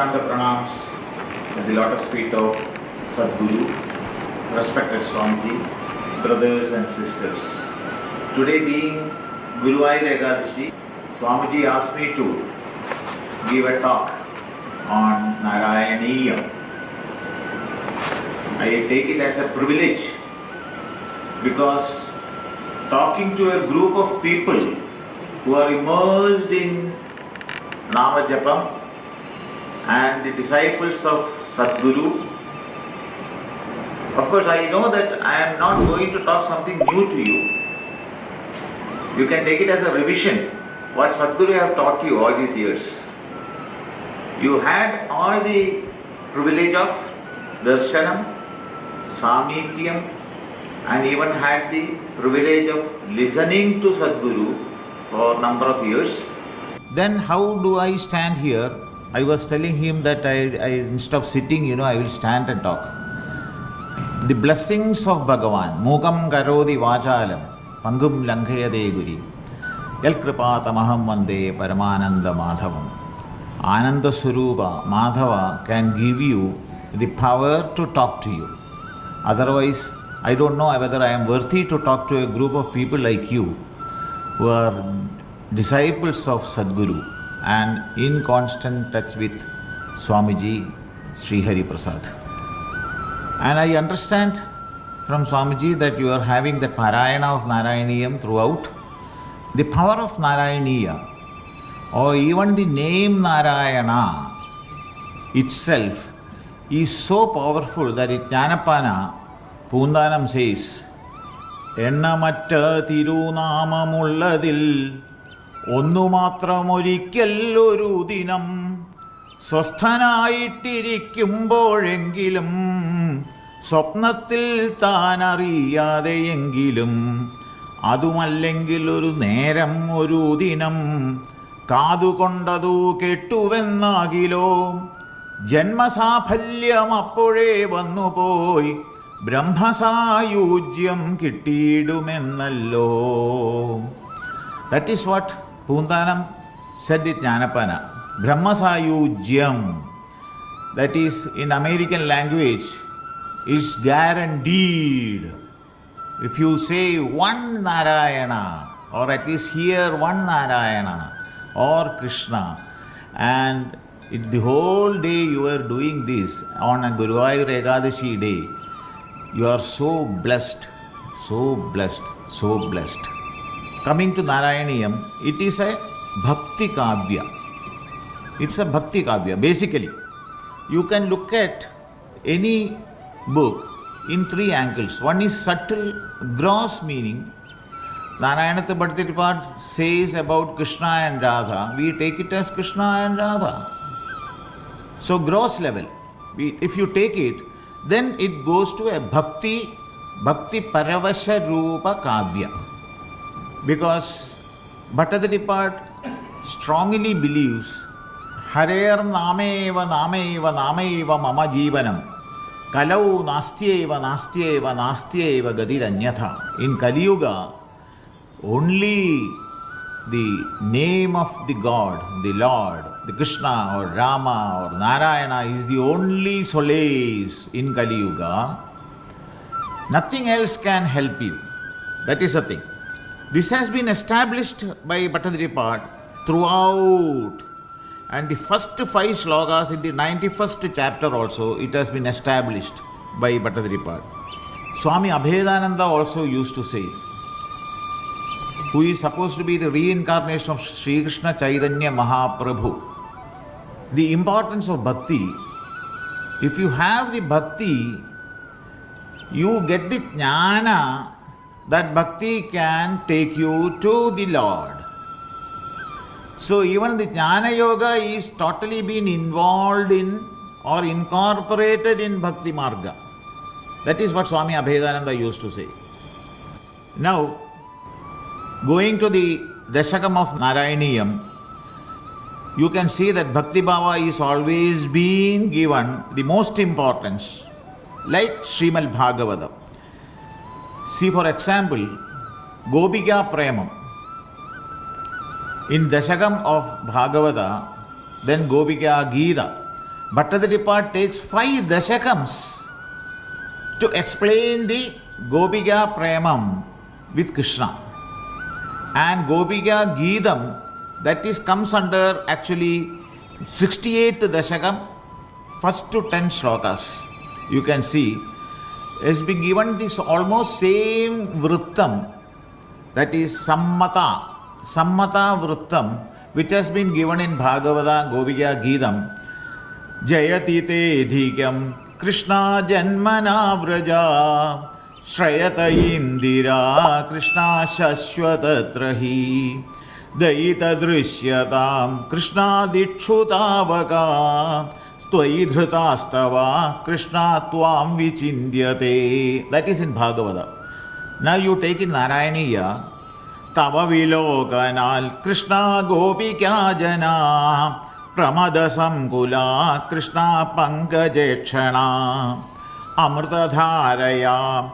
Sastanga pranams at the lotus feet of Sadguru, respected Swamiji, brothers and sisters. Today being Guruvayur Ekadashi, Swamiji asked me to give a talk on Narayaneeyam. I take it as a privilege because talking to a group of people who are immersed in Nama Japam and the disciples of Sadguru. Of course, I know that I am not going to talk something new to you. You can take it as a revision, what Sadguru have taught you all these years. You had all the privilege of darshanam, samipyam, and even had the privilege of listening to Sadguru for a number of years. Then how do I stand here? I was telling him that I instead of sitting, I will stand and talk. The blessings of Bhagavan, Mukam Karodi Vachalam, Pangum Lankayade Guri, El Kripatamaham Vande Paramananda Madhavam. Ananda Surupa, Madhava can give you the power to talk to you. Otherwise, I don't know whether I am worthy to talk to a group of people like you who are disciples of Sadguru and in constant touch with Swamiji Sri Hari Prasad. And I understand from Swamiji that you are having the Parayana of Narayaneeyam throughout. The power of Narayaneeyam, or even the name Narayana itself, is so powerful that Jnanapana Poondanam says, Ennamatta Tirunamamulladil ഒന്നുമാത്രമൊരിക്കലൊരു ദിനം സ്വസ്ഥനായിട്ടിരിക്കുമ്പോഴെങ്കിലും സ്വപ്നത്തിൽ താനറിയാതെയെങ്കിലും അതുമല്ലെങ്കിൽ ഒരു നേരം ഒരു ദിനം കാതുകൊണ്ടതു കേട്ടുവെന്നാകിലോ ജന്മസാഫല്യം അപ്പോഴേ വന്നുപോയി ബ്രഹ്മസായുജ്യം കിട്ടിയിടുമെന്നല്ലോ. That is what Poondanam said in Jnanapana, Brahmasayujyam. That is, in American language, is guaranteed. If you say one Narayana, or at least hear one Narayana, or Krishna, and the whole day you are doing this on a Guruvayur Ekadashi day, you are so blessed, so blessed, so blessed. Coming to Narayaneeyam, it is a Bakthi Kaavyam. It's a Bakthi Kaavyam. Basically, you can look at any book in three angles. One is subtle, gross meaning. Narayana Bhattacharya says about Krishna and Radha. We take it as Krishna and Radha. So, gross level. If you take it, then it goes to a Bakthi Paravasa Roopa Kaavyam. Because Bhattacharya strongly believes Harer Nameva Nameva Nameva Mama Jeevanam Kalau Nastyeva Nastyeva Nastyeva Gadiranyatha. In Kali Yuga, only the name of the God, the Lord, the Krishna or Rama or Narayana is the only solace in Kali Yuga. Nothing else can help you. That is the thing. This has been established by Bhattacharya throughout, and the first 5 slokas in the 91st chapter also, it has been established by Bhattacharya. Swami Abhedananda also used to say, who is supposed to be the reincarnation of Sri Krishna Chaitanya Mahaprabhu, the importance of bhakti. If you have the bhakti, you get the jnana that bhakti can take you to the Lord. So even the Jnana Yoga is totally been involved in or incorporated in Bhakti Marga. That is what Swami Abhedananda used to say. Now, going to the Dashakam of Narayaneeyam, you can see that Bhakti Bhava is always being given the most importance, like Srimad Bhagavatam. See, for example, Gopika Premam. In Dashakam of Bhagavata, then Gopika Gita, Bhattacharya takes 5 dashakams to explain the Gopika Premam with Krishna. And Gopika Geetam, that is comes under actually 68th dashakam, first to 10 shlokas. You can see, has been given this almost same vrittam, that is Sammata vrittam, which has been given in Bhagavata Gopika Geetam. Jayati te dhikam Krishna janmana vraja Shrayata indira Krishna shashwatatrahi Dayita drishyatam Krishna dikshutavaka Stvai dhritastava Krishna tvam vichindyate. That is in Bhagavata. Now you take in Narayaneeyam. Tava vilokanal Krishna gopika jana Pramada samkula Krishna pankajekshana Amrita dharaya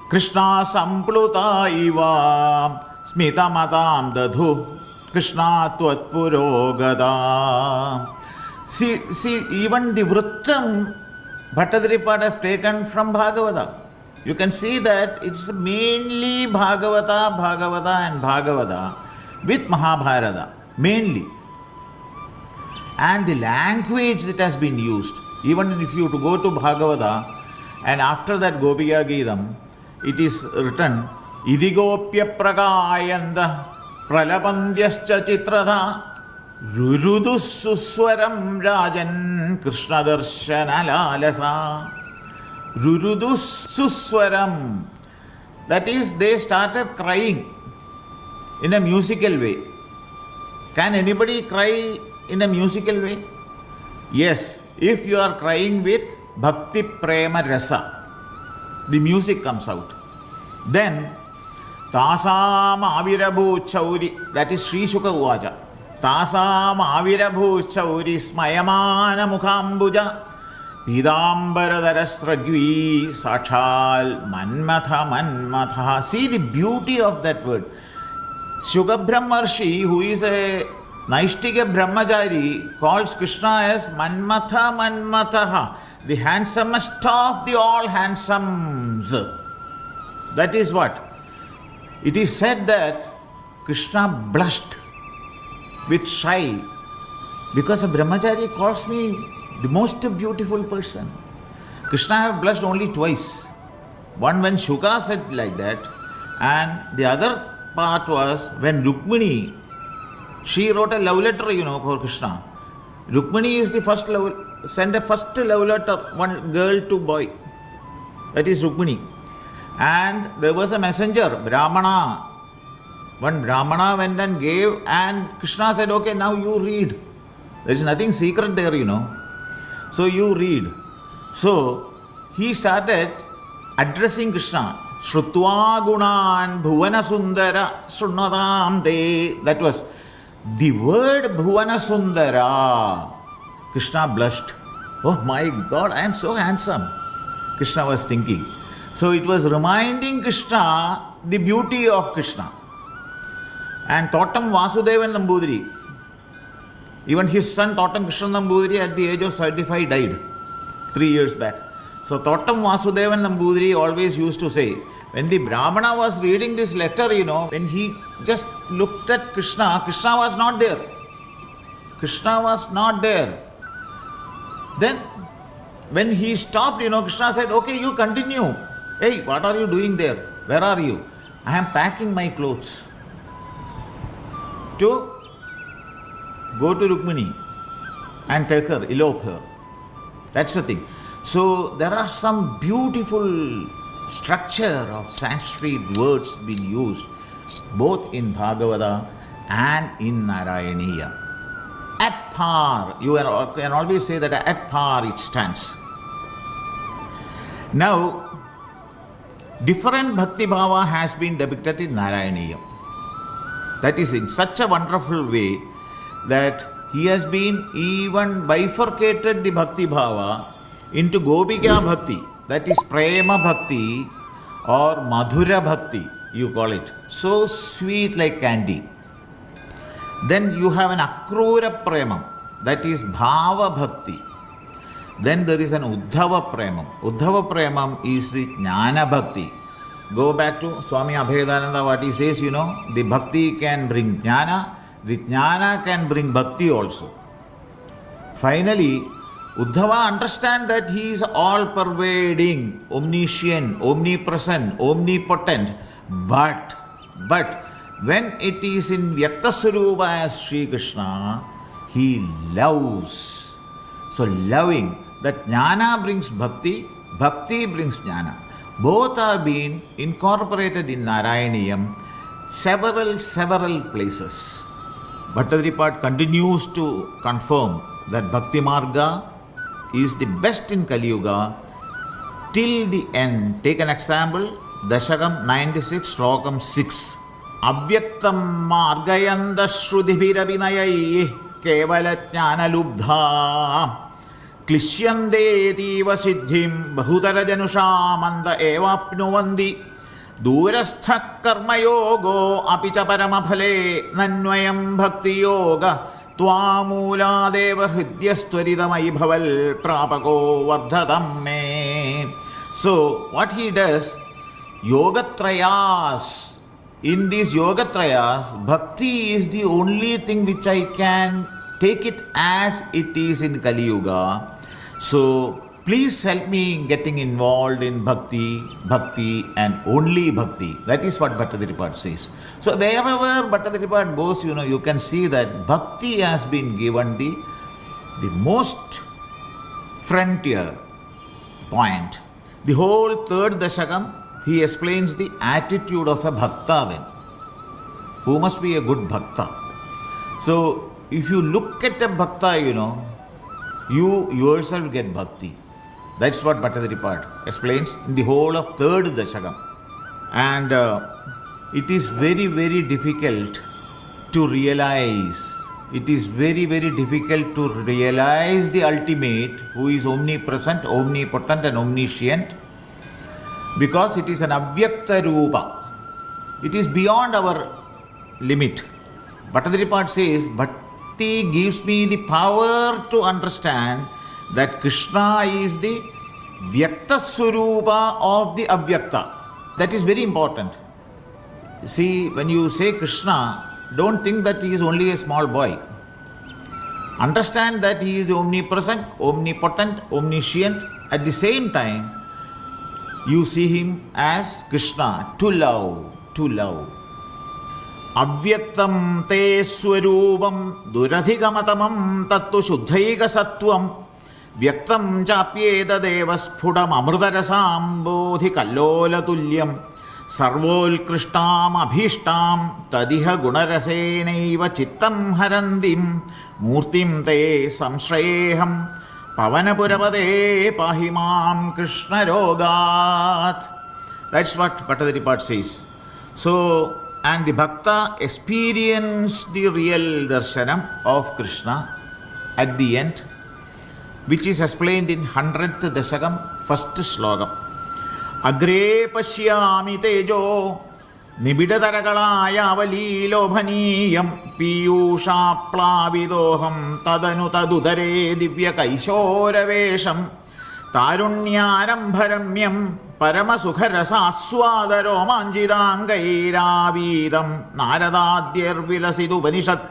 Krishna sampluta iva Smita matam dadhu Krishna tvatpurogada. See, even the vrittam Bhattacharya have taken from Bhagavata. You can see that it's mainly Bhagavata and Bhagavata with Mahabharata, mainly. And the language that has been used, even if you to go to Bhagavata and after that Gopika Geetam, it is written, Idigopya pragayanda pralapandyascha chitratha Rurudussuswaram rajan Krishna darshana lalasa. Rurudussuswaram. That is, they started crying in a musical way. Can anybody cry in a musical way? Yes, if you are crying with Bhakti Prema Rasa, the music comes out. Then, Tasam Avirabhu Chauri, that is Sri Shuka Uvaja. Tasam Avirabhu Chauri Smayamana Mukhambuja Pidambaradharasragvi Sachal Manmatha. See the beauty of that word. Shuka Brahmarshi, who is a Naishtika Brahmachari, calls Krishna as Manmatha, the handsomest of the all handsomes. That is what? It is said that Krishna blushed with shy because a Brahmachari calls me the most beautiful person. Krishna have blushed only twice. One when Shuka said like that, and the other part was when Rukmini, she wrote a love letter, for Krishna. Rukmini is the first sent a first love letter, one girl to boy. That is Rukmini. And there was a messenger, Brahmana. One Brahmana went and gave, and Krishna said, okay, now you read. There is nothing secret there, So you read. So he started addressing Krishna. Shrutva gunan bhuvana sundara srunatam te. That was the word bhuvana sundara. Krishna blushed. Oh my God, I am so handsome. Krishna was thinking. So it was reminding Krishna the beauty of Krishna. And Thottam Vasudevan Nambudiri, even his son Thottam Krishna Nambudiri at the age of 75 died 3 years back. So Thottam Vasudevan Nambudiri always used to say, when the Brahmana was reading this letter, when he just looked at Krishna, Krishna was not there. Krishna was not there. Then when he stopped, Krishna said, okay, you continue. Hey, what are you doing there? Where are you? I am packing my clothes to go to Rukmini and take her, elope her. That's the thing. So there are some beautiful structure of Sanskrit words being used both in Bhagavata and in Narayaneeyam. At par, you can always say that at par it stands. Now, different Bhakti Bhava has been depicted in Narayaneeyam. That is in such a wonderful way that he has been even bifurcated the Bhakti Bhava into Gopika Bhakti, that is Prema Bhakti or Madhura Bhakti, you call it. So sweet like candy. Then you have an Akrura Premam, that is Bhava Bhakti. Then there is an Uddhava Premam. Uddhava Premam is the Jnana Bhakti. Go back to Swami Abhedananda, what he says, the Bhakti can bring Jnana, the Jnana can bring Bhakti also. Finally, Uddhava understands that he is all-pervading, omniscient, omnipresent, omnipotent. But when it is in Vyaktasvarupa as Sri Krishna, he loves. So loving, that Jnana brings Bhakti, Bhakti brings Jnana. Both are being incorporated in Narayaneeyam several places. Bhattadripat continues to confirm that Bhakti Marga is the best in Kali Yuga till the end. Take an example, Dashakam 96, Slokam 6. Avyaktam margayanda shrudhibhirabhinayai kevala jnana lubdha क्लिश्यन्देतीव सिद्धिं बहुतरजनुषामन्द एवाप्नुवन्ति दूरस्थः कर्मयोगो अपि च परमफले नन्वयं भक्तियोग त्वामूलादेव हृद्यस्त्वरितमयि भवल् प्रापको वर्धतं मे. So what he does, yogatrayas, in these yogatrayas, bhakti is the only thing which I can take it as it is in Kali Yuga. So please help me in getting involved in bhakti and only bhakti. That is what Bhattadripat says. So wherever Bhattadripat goes, you can see that bhakti has been given the most frontier point. The whole third Dashakam, he explains the attitude of a bhakta then, who must be a good bhakta. So if you look at a bhakta, you yourself get bhakti. That's what Bhattadripat explains in the whole of third Dashakam. And it is very difficult to realize. It is very difficult to realize the ultimate, who is omnipresent, omnipotent and omniscient, because it is an avyakta rupa. It is beyond our limit. Bhattadripat says, Bhakti gives me the power to understand that Krishna is the Vyakta Swarupa of the Avyakta. That is very important. See, when you say Krishna, don't think that he is only a small boy. Understand that he is omnipresent, omnipotent, omniscient. At the same time, you see him as Krishna, to love. Avyaktam te swarupam duradhikamatamam tattu shuddhaika sattvam vyaktam chapyeda devasphudam amrutarasam bodhi kallola tulyam sarvolkrishtam abhishtam tadiha gunarasenaiva chittam harandim murtim te samshrayeham pavanapurapade pahimam krishna rogat. That's what Bhattadripat says. So, and the bhakta experienced the real darshanam of Krishna at the end, which is explained in 100th Dashakam, first slokam. Agre pashyami tejo nibidatarakalayavali lobhaniyam piyusha plavidoham tadanu tadudare divya kaishoravesham तारुण्यारंभरम्यं परमसुखरसास्वादरोमाञ्जिताङ्गैरावीतं नारदाद्यर्विलसिदुपनिषत्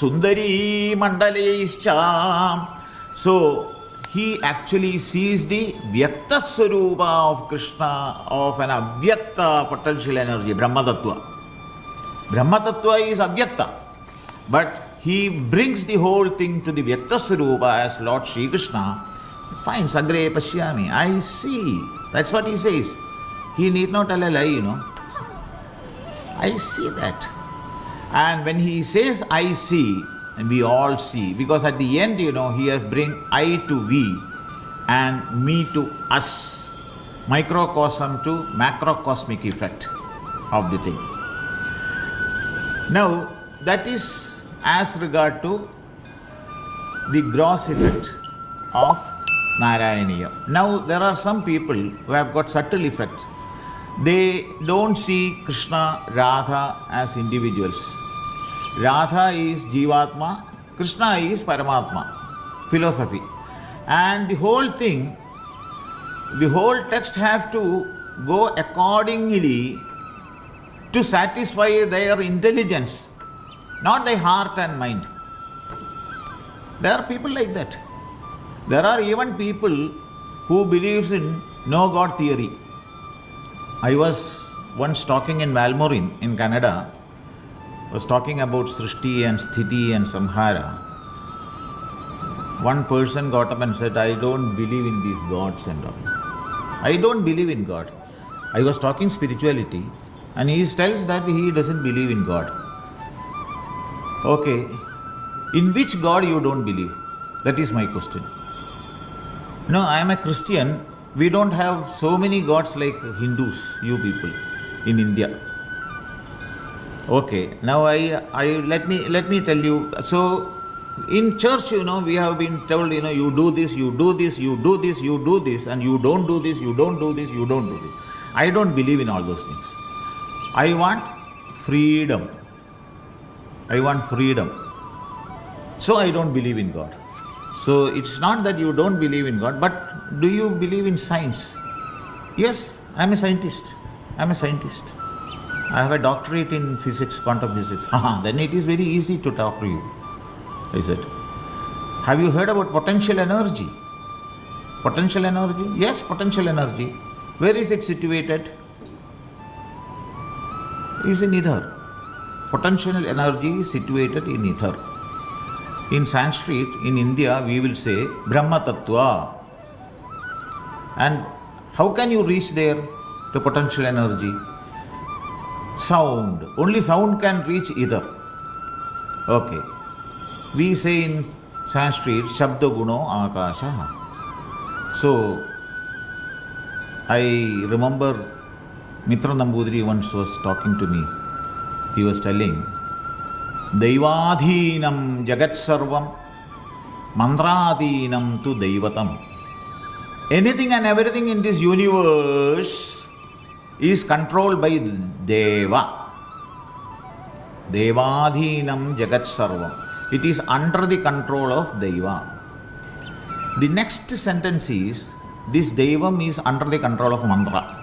Sundari मण्डलैश्च. So he actually sees the Vyakta Swarupa of Krishna, of an Avyakta potential energy, Brahma Tattva. Brahma Tattva is Avyakta, but he brings the whole thing to the Vyakta Swarupa as Lord Sri Krishna. Fine, Sagre Pashyami, I see. That's what he says. He need not tell a lie, I see that. And when he says, I see, and we all see, because at the end, he has bring I to we and me to us, microcosm to macrocosmic effect of the thing. Now, that is as regard to the gross effect of Narayaneeyam. Now, there are some people who have got subtle effects. They don't see Krishna, Radha as individuals. Radha is Jivatma, Krishna is Paramatma. Philosophy. And the whole thing, the whole text have to go accordingly to satisfy their intelligence, not their heart and mind. There are people like that. There are even people who believes in no God theory. I was once talking in Valmorin in Canada, was talking about Srishti and Sthiti and Samhara. One person got up and said, I don't believe in these gods and all. I don't believe in God. I was talking spirituality and he tells that he doesn't believe in God. Okay, in which God you don't believe? That is my question. No, I am a Christian. We don't have so many gods like Hindus, you people, in India. Okay, now let me tell you. So, in church, we have been told, you do this, you do this, you do this, you do this, and you don't do this, you don't do this, you don't do this. I don't believe in all those things. I want freedom. I want freedom. So I don't believe in God. So it's not that you don't believe in God, but do you believe in science? Yes, I'm a scientist. I'm a scientist. I have a doctorate in physics, quantum physics. Then it is very easy to talk to you. I said, have you heard about potential energy? Potential energy? Yes, potential energy. Where is it situated? It is in ether. Potential energy is situated in ether. In Sanskrit, in India, we will say Brahma Tattva. And how can you reach there to potential energy? Sound. Only sound can reach ether. Okay. We say in Sanskrit, Shabda Guno Akasha. So, I remember Mitra Nambudiri once was talking to me. He was telling, Daivadhinam Jagat Sarvam Mandradhinam tu Daivatam. Anything and everything in this universe is controlled by Deva. Devadhinam Jagat Sarvam. It is under the control of Deva. The next sentence is, this Devam is under the control of mantra.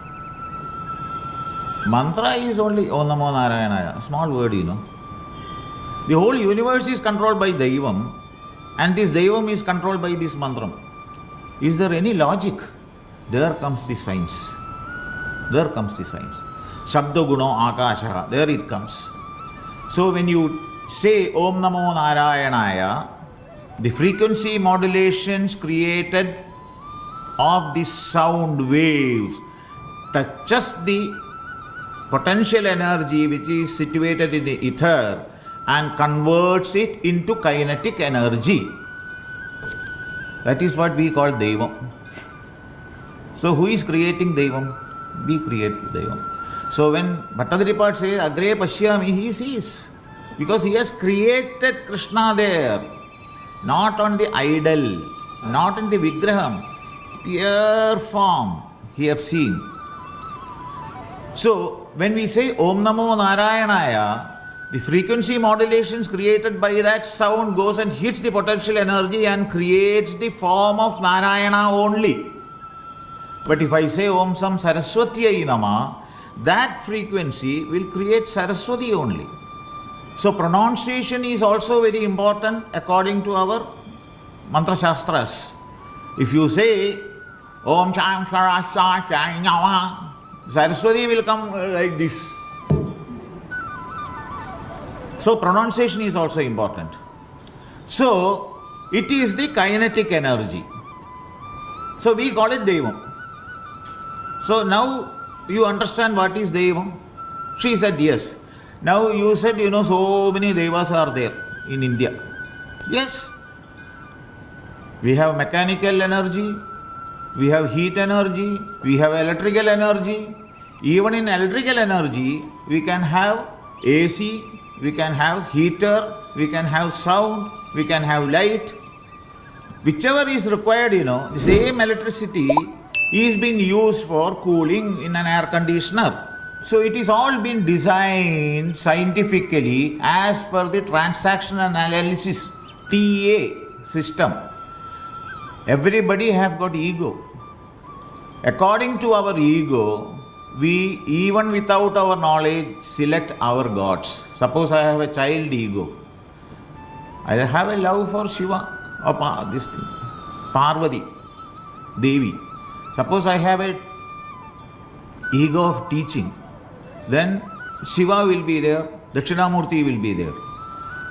Mantra is only Om Namo Narayanaya, small word, The whole universe is controlled by Devam, and this Devam is controlled by this mantra. Is there any logic? There comes the science. There comes the science. Shabda Guno Akasha, there it comes. So when you say Om Namo Narayanaya, the frequency modulations created of the sound waves touches the potential energy which is situated in the ether and converts it into kinetic energy. That is what we call Devam. So who is creating Devam? We create Devam. So when Bhattadripat says Agre Pashyami, he sees. Because he has created Krishna there. Not on the idol, not in the Vigraham. Pure form he have seen. So when we say Om Namo Narayanaya, the frequency modulations created by that sound goes and hits the potential energy and creates the form of Narayana only. But if I say Om Sam Saraswatyai Nama, that frequency will create Saraswati only. So pronunciation is also very important according to our mantra shastras. If you say Om Sham Saraswati Nama, Saraswati will come like this. So pronunciation is also important. So it is the kinetic energy. So we call it Devam. So now you understand what is Devam? She said yes. Now you said, so many Devas are there in India. Yes. We have mechanical energy, we have heat energy, we have electrical energy. Even in electrical energy, we can have AC, we can have heater, we can have sound, we can have light. Whichever is required, the same electricity is being used for cooling in an air conditioner. So it is all been designed scientifically as per the transaction analysis, TA system. Everybody have got ego. According to our ego, we, even without our knowledge, select our gods. Suppose I have a child ego. I have a love for Shiva or this thing, Parvati, Devi. Suppose I have a ego of teaching, then Shiva will be there, Dakshinamurti will be there.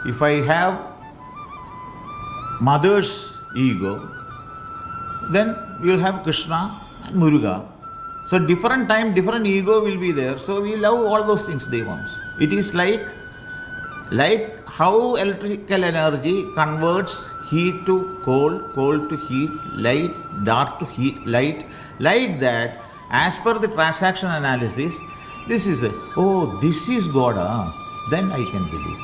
If I have mother's ego, then we will have Krishna and Muruga. So different time, different ego will be there. So we love all those things, devams. It is like how electrical energy converts heat to cold, cold to heat, light, dark to heat, light. Like that, as per the transaction analysis, this is this is God, then I can believe.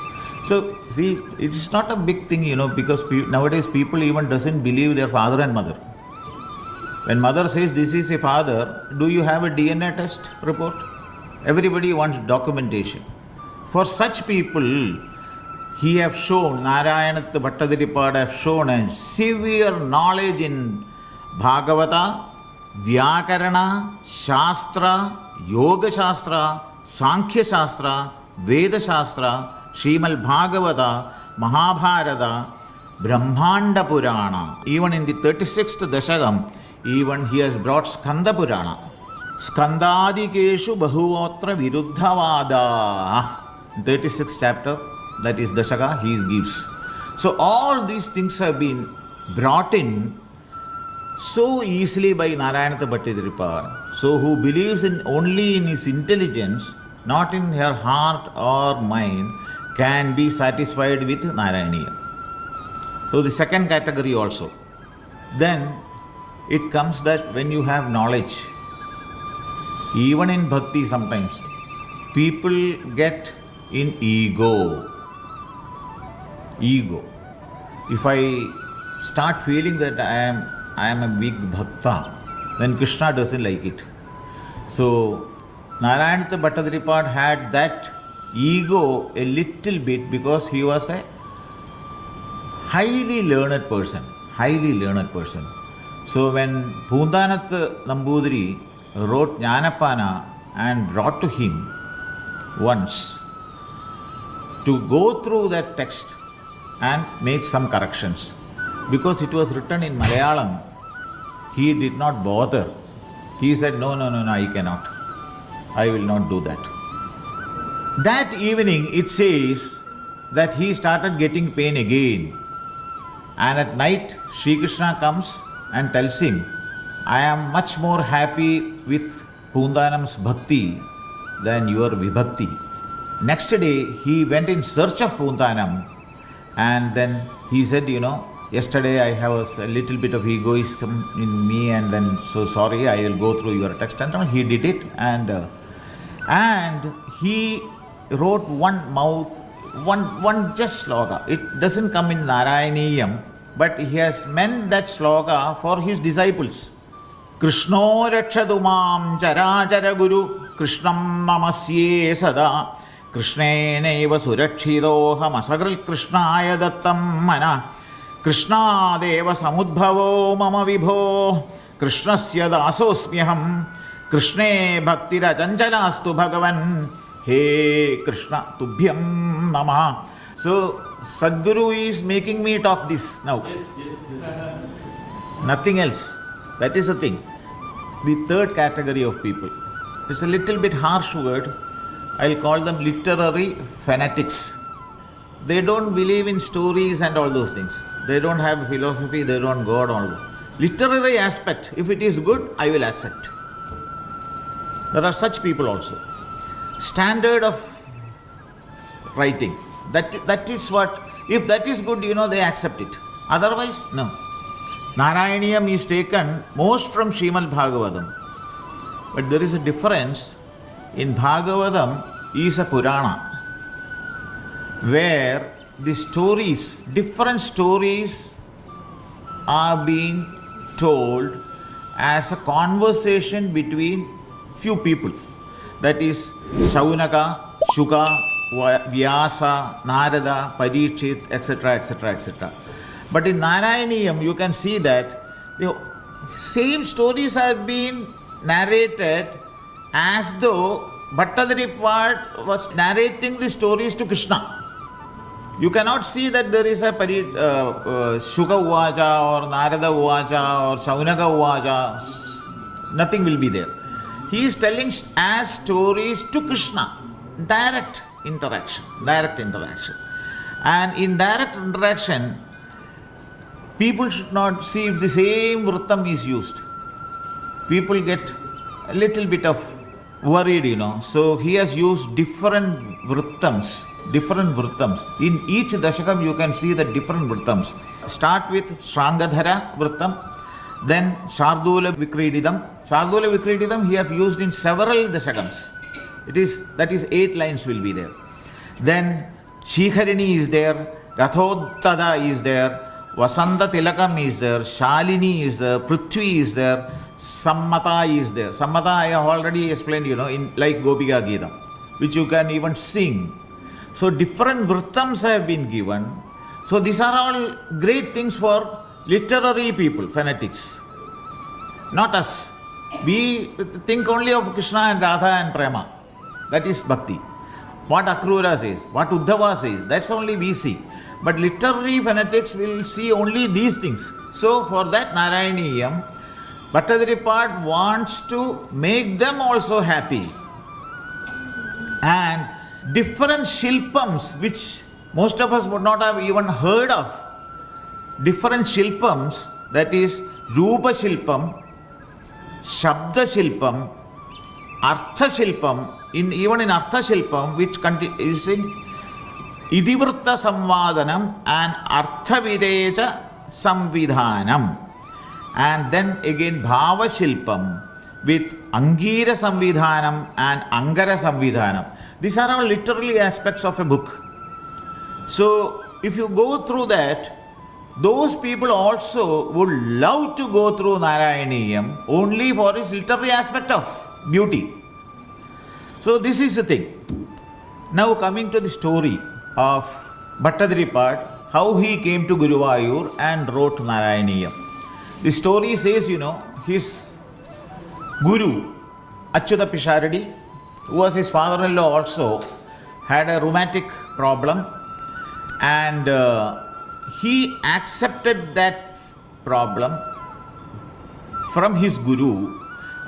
So see, it is not a big thing, because nowadays people even doesn't believe their father and mother. When mother says this is a father, do you have a DNA test report? Everybody wants documentation. For such people, he have shown, Narayaneeyam Bhattadiripada have shown a severe knowledge in Bhagavata, Vyakarana, Shastra, Yoga Shastra, Sankhya Shastra, Veda Shastra, Srimad Bhagavata, Mahabharata, Brahmanda Purana. Even in the 36th Dashakam, even he has brought Skanda Purana. Skandadikeshu Bahuvotra Viruddhavada. 36th chapter, that is Dashaka, he gives. So all these things have been brought in so easily by Narayaneeyam Bhattadiripada. So who believes only in his intelligence, not in her heart or mind, can be satisfied with Narayaneeyam. So the second category also. Then it comes that when you have knowledge, even in bhakti sometimes, people get in ego. If I start feeling that I am a big bhakta, then Krishna doesn't like it. So Narayaneeyam Bhattadiripada had that ego a little bit because he was a highly learned person. So when Poondanath Nambudiri wrote Jnanapana and brought to him once to go through that text and make some corrections, because it was written in Malayalam, he did not bother. He said, no, I cannot. I will not do that. That evening it says that he started getting pain again. And at night, Sri Krishna comes and tells him, I am much more happy with Poondanam's bhakti than your vibhakti. Next day, he went in search of Poondanam, and then he said, yesterday I have a little bit of egoism in me, and then so sorry, I will go through your text. And he did it, and he wrote one just sloka. It doesn't come in Narayaneeyam, but he has meant that sloka for his disciples. Krishno rakshadu mam charachara guru Krishnam namasye sada Krishneneva surakshidoham asagral Krishnaya dattam mana Krishna deva samudbhavo mama vibho Krishnasya dasosmyaham Krishne bhaktira chanchalastu bhagavan He Krishna tubhyam namah. So Sadguru is making me talk this now. Yes. Nothing else. That is the thing. The third category of people. It's a little bit harsh word. I'll call them literary fanatics. They don't believe in stories and all those things. They don't have philosophy, they don't God, all that. Literary aspect, if it is good, I will accept. There are such people also. Standard of writing. That is what, if that is good, they accept it. Otherwise, no. Narayaneeyam is taken most from Srimad Bhagavatam. But there is a difference. In Bhagavatam is a Purana, where the stories, different stories are being told as a conversation between few people. That is Shaunaka, Shuka, Vyasa, Narada, Parikshit, etc., etc., etc. But in Narayaneeyam, you can see that The same stories have been narrated as though Bhattadaripa was narrating the stories to Krishna. You cannot see that there is a Shuka Uvacha or Narada Uvacha or Shaunaka Uvacha. Nothing will be there. He is telling as stories to Krishna. Direct interaction. And in direct interaction, people should not see if the same vrittam is used. People get a little bit of worried, So he has used different vrittams. In each dashakam you can see the different vrittams. Start with Shrangadhara vrittam, then Shardula Vikrididam he have used in several dashakams. That is 8 lines will be there. Then Shikharini is there, Rathodtada is there, Vasanta Tilakam is there, Shalini is there, Prithvi is there, Sammata is there. Sammata I have already explained, in like Gopika Geetam, which you can even sing. So different vrittams have been given. So these are all great things for literary people, fanatics. Not us. We think only of Krishna and Radha and Prema. That is Bhakti. What Akrura says, what Uddhava says, that's only we see. But literary fanatics will see only these things. So for that Narayaneeyam, Bhattadaripa wants to make them also happy. And different shilpams, which most of us would not have even heard of. Different shilpams, that is Rupa Shilpam, Shabda Shilpam, Artha Shilpam, even in Artha Shilpam, which is in Idivritta Samvadanam and Artha Videja Samvidhanam. And then again Bhava Shilpam with Angira Samvidhanam and Angara Samvidhanam. These are all literally aspects of a book. So if you go through that, those people also would love to go through Narayaneeyam only for its literary aspect of beauty. So this is the thing. Now coming to the story of Bhattadaripa, how he came to Guruvayur and wrote Narayaneeyam. The story says, his guru, Achyuta Pisharadi, who was his father-in-law also, had a rheumatic problem, and he accepted that problem from his guru,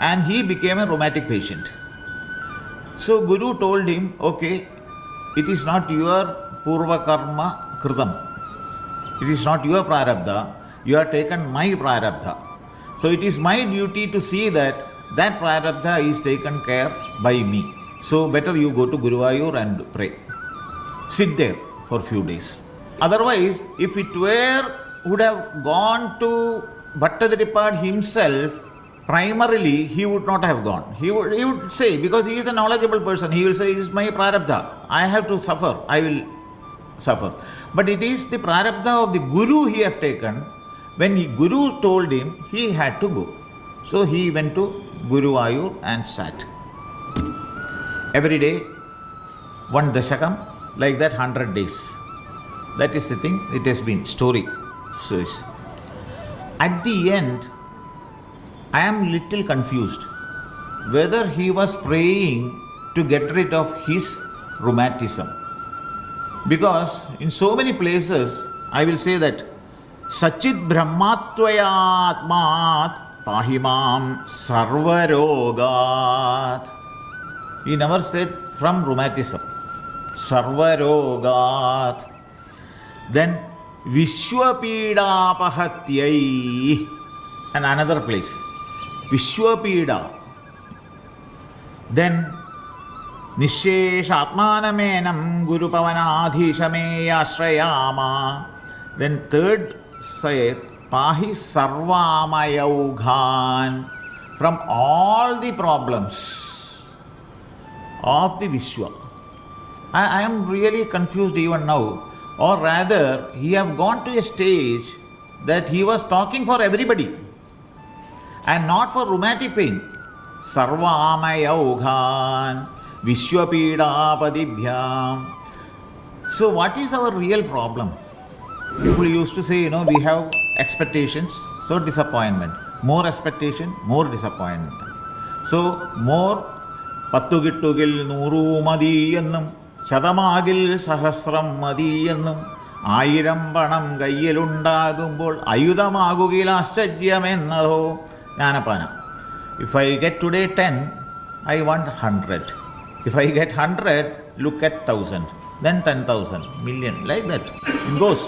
and he became a rheumatic patient. So Guru told him, okay, it is not your purva karma kritam. It is not your prarabdha. You have taken my prarabdha. So it is my duty to see that prarabdha is taken care by me. So better you go to Guruvayur and pray. Sit there for a few days. Otherwise, if it would have gone to Bhattadaripa himself, primarily he would not have gone. He would say, because he is a knowledgeable person, he will say, it is my prarabdha. I have to suffer. I will suffer. But it is the prarabdha of the Guru he have taken. When the Guru told him, he had to go. So he went to Guruvayur and sat. Every day, one dashakam, like that 100 days. That is the thing, it has been story. So at the end, I am little confused whether he was praying to get rid of his rheumatism. Because in so many places, I will say that Sachit Brahmatvayatmat Pahimam Sarvarogat. He never said from rheumatism. Sarvarogat. Then Vishwapidapahatyai. And another place. Vishwapida. Then Nishesha Atmanamenam Guru Pavanadhishame Ashrayama. Then third side, Pahi Sarvamayaughan, from all the problems of the Vishwa. I am really confused even now. Or rather, he have gone to a stage that he was talking for everybody and not for rheumatic pain. Sarvamayaughan, Vishwapidapadibhyam. So what is our real problem? People used to say, we have expectations, So disappointment. More expectation, more disappointment. So more പത്തുകിട്ടുകിൽ നൂറു മതിയെന്നും ശതമാകിൽ സഹസ്രം മതിയെന്നും 1000 പണം കയ്യിലുണ്ടാകുമ്പോൾ ആയുധമാകുകിൽ ആശ്ചര്യമെന്നതോ Jnanappana. If I get today 10, I want 100. If I get 100, look at 1000, then 10,000, million, like that. It goes.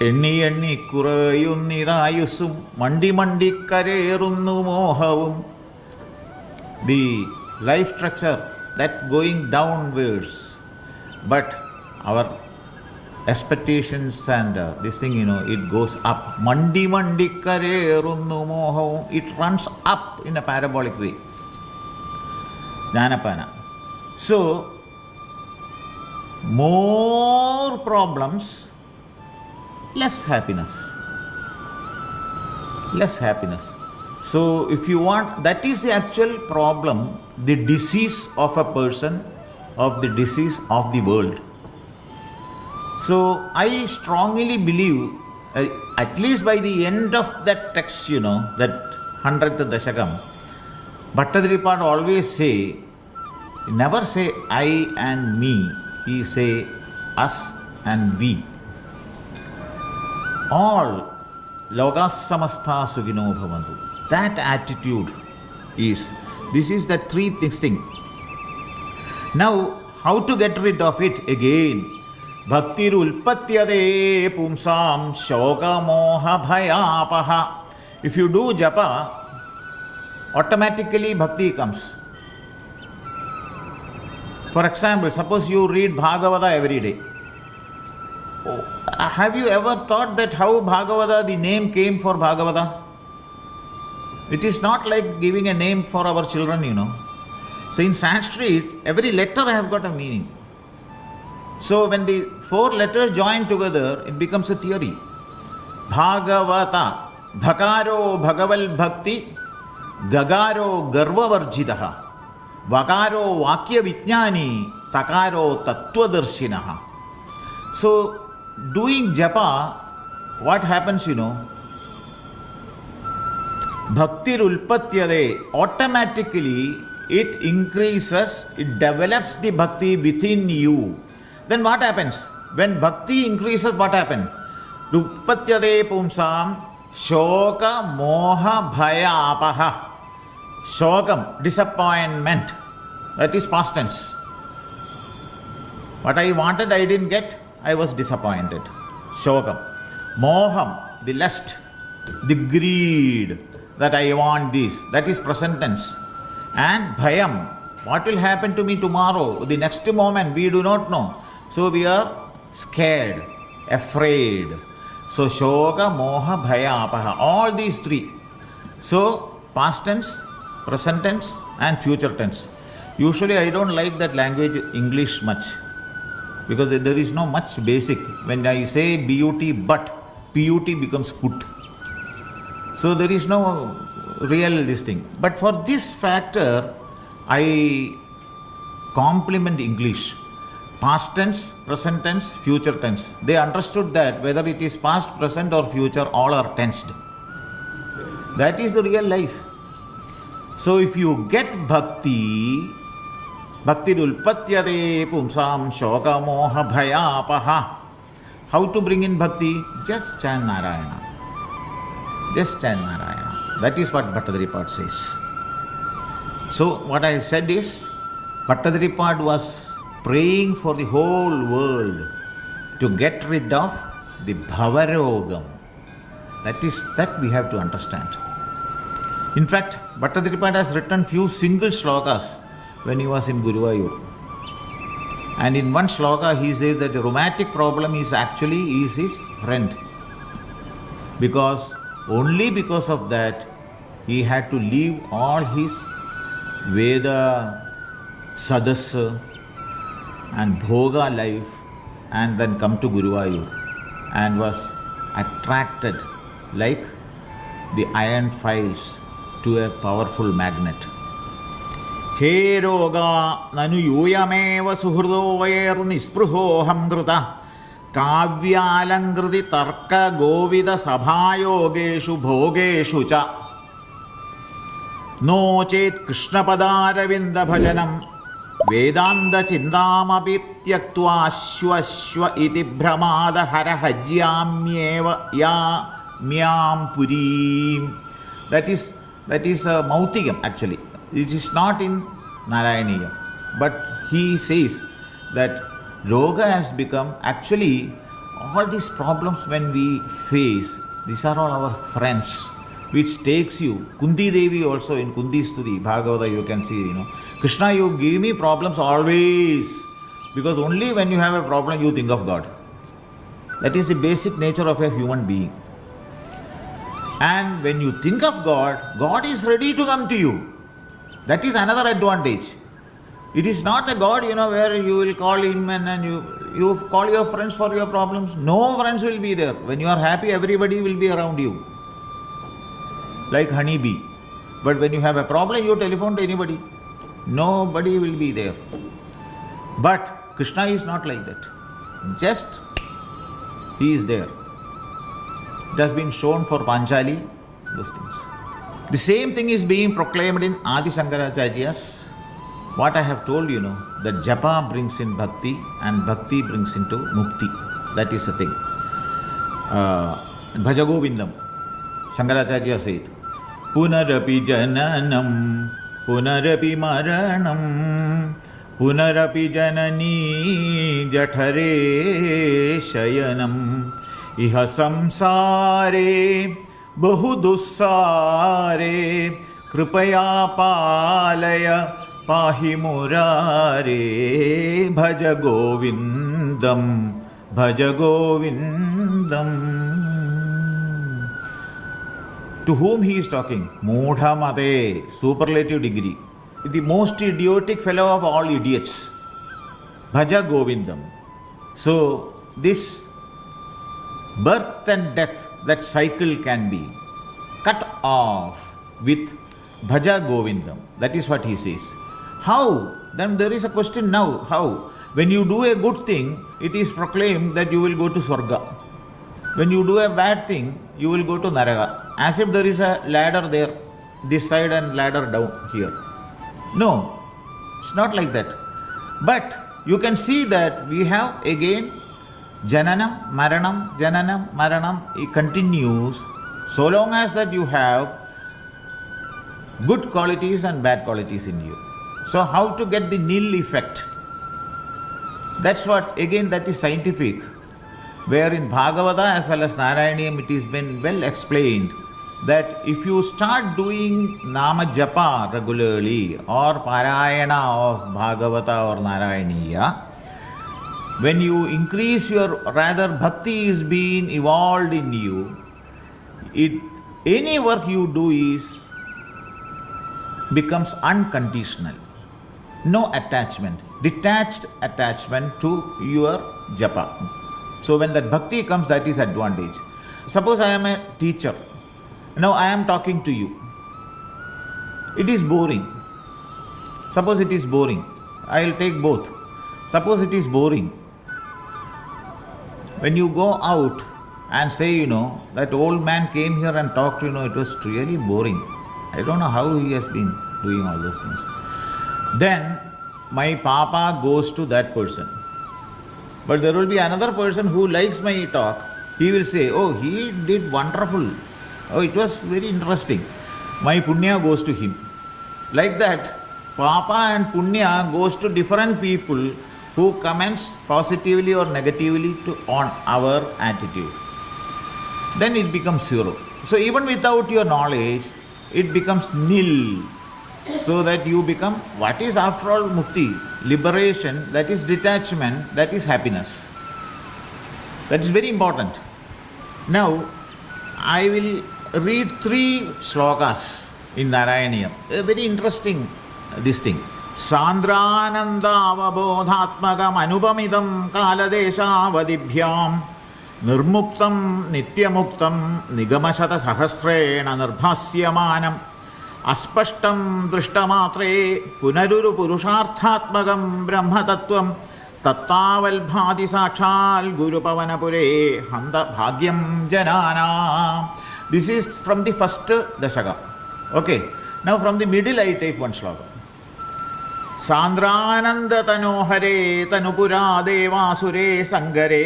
എണ്ണി എണ്ണി കുറയുന്നിതായുസ്സും മണ്ടി മണ്ടി കരേറുന്നു മോഹവും. The life structure that going downwards, but our expectations and this thing, it goes up. Mandi mandi karerunnu mohavum, it runs up in a parabolic way. Jnanapana. So more problems, less happiness. Less happiness. So if you want, that is the actual problem, the disease of a person, of the disease of the world. So I strongly believe, at least by the end of that text, that 100th Dashakam, Bhattadripad always say, never say I and me, he say us and we. All lokas samastha sugino bhavantu. That attitude is, this is the three thing. Now, how to get rid of it again? Bhaktir ulpatyade pumsam shoka moha bhayapaha. If you do japa, automatically bhakti comes. For example, suppose you read Bhagavata every day. Have you ever thought that how Bhagavata, the name came for Bhagavata? It is not like giving a name for our children, So in Sanskrit, every letter have got a meaning. So when the 4 letters join together, it becomes a theory. Bhagavata, bhakaro bhagaval bhakti, gagaro garvavarjitaha, vakaro vakya vijnani, takaro tattvadarshinaha. So doing japa, what happens, Bhaktir ulpatyade, automatically it increases, it develops the bhakti within you. Then what happens? When bhakti increases, what happens? Ulpatyade pumsam shoka moha bhaya apaha. Shokam, disappointment. That is past tense. What I wanted, I didn't get, I was disappointed. Shokam. Moham, the lust, the greed, that I want this, that is present tense. And bhayam, what will happen to me tomorrow, the next moment, we do not know. So we are scared, afraid. So shoka, moha, bhaya, apaha, all these 3. So past tense, present tense and future tense. Usually I don't like that language English much, because there is no much basic. When I say but, put becomes put. So there is no real this thing. But for this factor, I compliment English. Past tense, present tense, future tense. They understood that whether it is past, present or future, all are tensed. That is the real life. So if you get bhakti, bhakti ulpatyade pumsam shoka moha bhayapaha. How to bring in bhakti? Just chant Narayana. Just chant Narayana. That is what Bhattadripad says. So what I said is, Bhattadripad was praying for the whole world to get rid of the bhavarogam. That we have to understand. In fact, Bhattadripad has written few single shlokas when he was in Guruvayur. And in one shloka he says that the rheumatic problem is actually his friend. Only because of that, he had to leave all his Veda, Sadas and Bhoga life and then come to Guruvayur, and was attracted like the iron files to a powerful magnet. He roga nanu yuyameva suhrudo vayer nispruho hamdruta കാവ്യാലങ്കൃതി തർക്ക ഗോവിത സഭായോഗേഷു ഭോഗേഷു ച no ചേത് കൃഷ്ണപദാരവിന്ദ ഭജനം വേദാന്ത ചിന്താമപി ത്യക്ത്വാ ശ്വശ്വ ഇതി ഭ്രമാദ ഹരഹര്യാമ്യേവ യാമ്യാം പുരീം. That is Mautikam actually. It is not in Narayaneeyam. But he says that Roga has become actually all these problems when we face, these are all our friends, which takes you. Kundi Devi also in Kundi Stuti, Bhagavata you can see, Krishna, you give me problems always. Because only when you have a problem you think of God. That is the basic nature of a human being. And when you think of God, God is ready to come to you. That is another advantage. It is not a God, where you will call him and you call your friends for your problems. No friends will be there. When you are happy, everybody will be around you. Like honeybee. But when you have a problem, you telephone to anybody. Nobody will be there. But Krishna is not like that. Just he is there. It has been shown for Panchali, those things. The same thing is being proclaimed in Adi Shankaracharya's. What I have told that japa brings in bhakti and bhakti brings into mukti. That is the thing. Bhaja Govindam, Shankaracharya said, Punarapi jananam, punarapi maranam, punarapi janani jathare shayanam, iha samsare bahu dussare, kripaya palaya pahi murare, bhaja govindam, bhaja govindam. To whom he is talking? Mudha mate, superlative degree. The most idiotic fellow of all idiots. Bhaja govindam. So this birth and death, that cycle can be cut off with Bhaja Govindam. That is what he says. How? Then there is a question now. How? When you do a good thing, it is proclaimed that you will go to Swarga. When you do a bad thing, you will go to Naraga. As if there is a ladder there, this side and ladder down here. No, it's not like that. But you can see that we have again Jananam, Maranam, it continues so long as that you have good qualities and bad qualities in you. So how to get the nil effect? That's what, again, that is scientific. Where in Bhagavata as well as Narayaneeyam it has been well explained that if you start doing Nama Japa regularly or Parayana of Bhagavata or Narayaneeya, when you increase your, rather bhakti is being evolved in you, any work you do becomes unconditional. No attachment, detached attachment to your japa. So when that bhakti comes, that is advantage. Suppose I am a teacher. Now I am talking to you. It is boring. Suppose it is boring. I will take both. Suppose it is boring. When you go out and say, that old man came here and talked, it was really boring. I don't know how he has been doing all those things. Then my papa goes to that person. But there will be another person who likes my talk. He will say, oh, he did wonderful. Oh, it was very interesting. My punya goes to him. Like that, papa and punya goes to different people who comments positively or negatively on our attitude. Then it becomes zero. So even without your knowledge, it becomes nil. So that you become, what is after all mukti? Liberation, that is detachment, that is happiness. That is very important. Now, I will read 3 shlokas in Narayaneeyam. Very interesting, this thing. Sandrananda avabodhatmakam anupamidam kaladeshavadibhyam nirmuktam nityamuktam nigamashata sahasrena nirbhasyamanam aspashtam drishtamatre punaruru purusharthatmakam brahmatattvam തത്താവൽഭാതി സാക്ഷാൽ ഗുരുപവനപുരേ ഹന്ത ഭാഗ്യം ജനാനാം. This is from the first ദശകം. Okay, now from the middle I take one ശ്ലോകം. സാന്ദ്രാനന്ദതനോഹരേ തനുപുരാ ദേവാസുരേ സങ്കരേ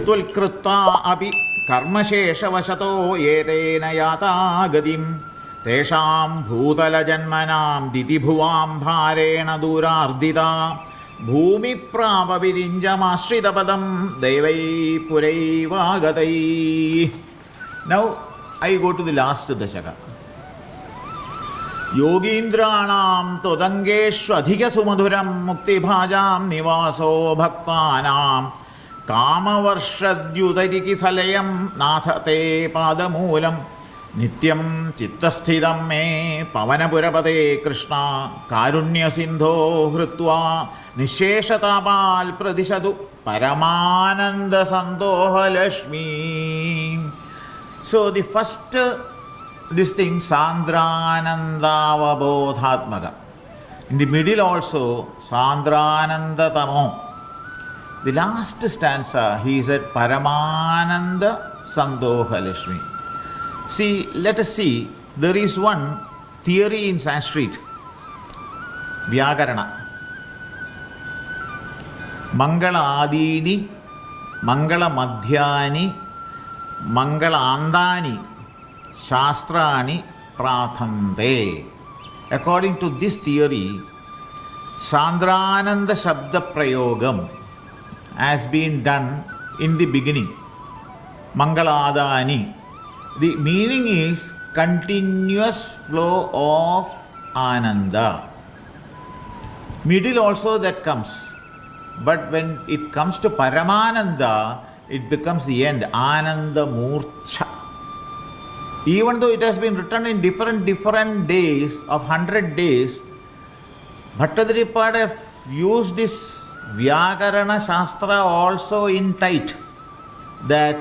ത്വൽകൃത്വാ അപി കർമ്മശേഷവശതോ യേതേന യാതാഗതിം തേഷാം ഭൂതലജന്മനാം ദിതിഭുവാം ഭാരേണ ദൂരാർദിതാ ഭൂമിപ്രാപവിരിഞ്ചമാശ്രിതപദം ദൈവൈ പുരൈവാഗതൈ. Now I go to the last ദശക. യോഗീന്ദ്രാണാം ത്വദംഗേഷ്വധികസുമധുരം മുക്തിഭാജാം നിവാസോ ഭക്താനാം കാമവർഷദ്യുതരികിസലയം നാഥ തേ പാദമൂലം നിത്യം ചിത്തസ്ഥിതം മേ പവനപുരപതേ കൃഷ്ണ കാരുണ്യസിന്ധോ ഹൃത്വാ നിശേഷതാപാൽ പ്രതിശതു പരമാനന്ദസന്തോഹലക്ഷ്മീ. So the first this thing Sandranandavabodhatmaka. In the middle also Sandranandatamo. The last stanza he said Paramananda Sandohalakshmi. See, let us see, there is one theory in Sanskrit, Vyakarana. Mangala Adini, Mangala Madhyani, Mangala Andani, Shastrani Prathante. According to this theory, Sandrananda Shabda Prayogam has been done in the beginning. Mangaladani. The meaning is continuous flow of Ananda. Middle also that comes. But when it comes to Paramananda, it becomes the end. Ananda Murcha. Even though it has been written in different days of 100 days, Bhattadripada have used this Vyakarana Shastra also in tight, that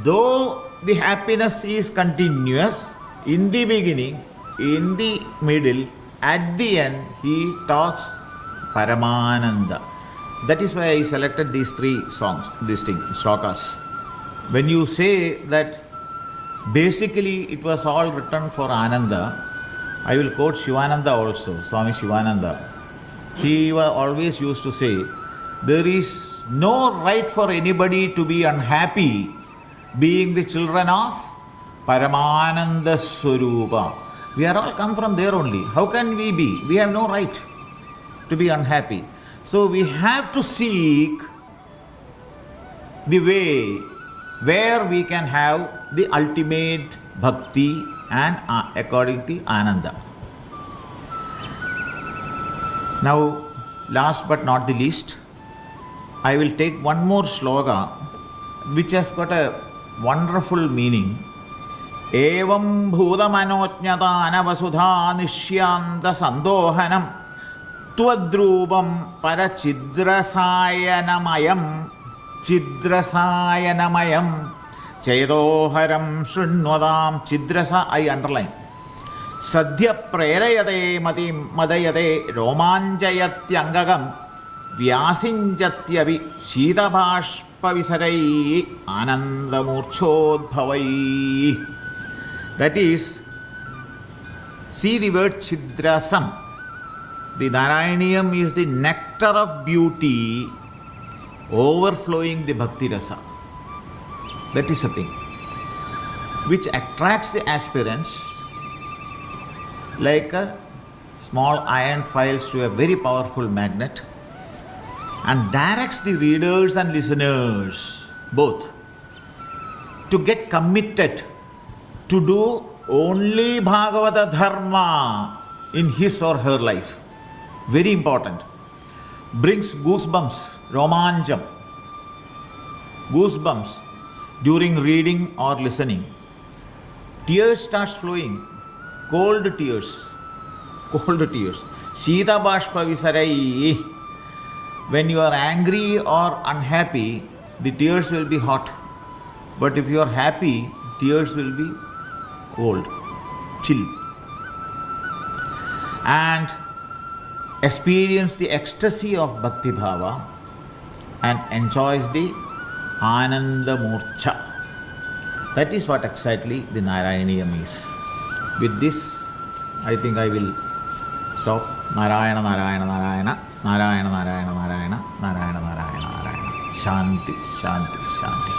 though the happiness is continuous in the beginning, in the middle, at the end, he talks Paramananda. That is why I selected these three songs, these things, shlokas. When you say that basically it was all written for Ananda, I will quote Shivananda also, Swami Shivananda. He always used to say, there is no right for anybody to be unhappy being the children of Paramananda Swarupa. We are all come from there only. How can we be? We have no right to be unhappy. So we have to seek the way where we can have the ultimate bhakti and according to Ananda. Now, last but not the least, I will take one more sloka which has got a wonderful meaning. Evam bhudamanojñata anavasudha nishyanta sandohanam Twadrupam parachidrasayanamayam chidrasayanamayam chedoharam shrunwadam chidrasa, I underline. Sadhya prerayate matim madayate romanjayatyangagam vyasinjatyavi shidabhashpavisarai anandamurchodbhavai. That is, see the word chidrasam. The Narayaneeyam is the nectar of beauty overflowing the bhakti rasa. That is a thing which attracts the aspirants like a small iron files to a very powerful magnet and directs the readers and listeners both to get committed to do only Bhagavata Dharma in his or her life. Very important. Brings goosebumps, romanjam, goosebumps during reading or listening. Tears starts flowing, cold tears. Shita bhashpa visarai. When you are angry or unhappy, the tears will be hot. But if you are happy, tears will be cold, chill. And experience the ecstasy of Bhakti Bhava and enjoys the Ananda Murcha. That is what exactly the Narayaneeyam is. With this, I think I will stop. Narayana, Narayana, Narayana, Narayana, Narayana, Narayana, Narayana, Narayana, Narayana. Shanti, Shanti, Shanti.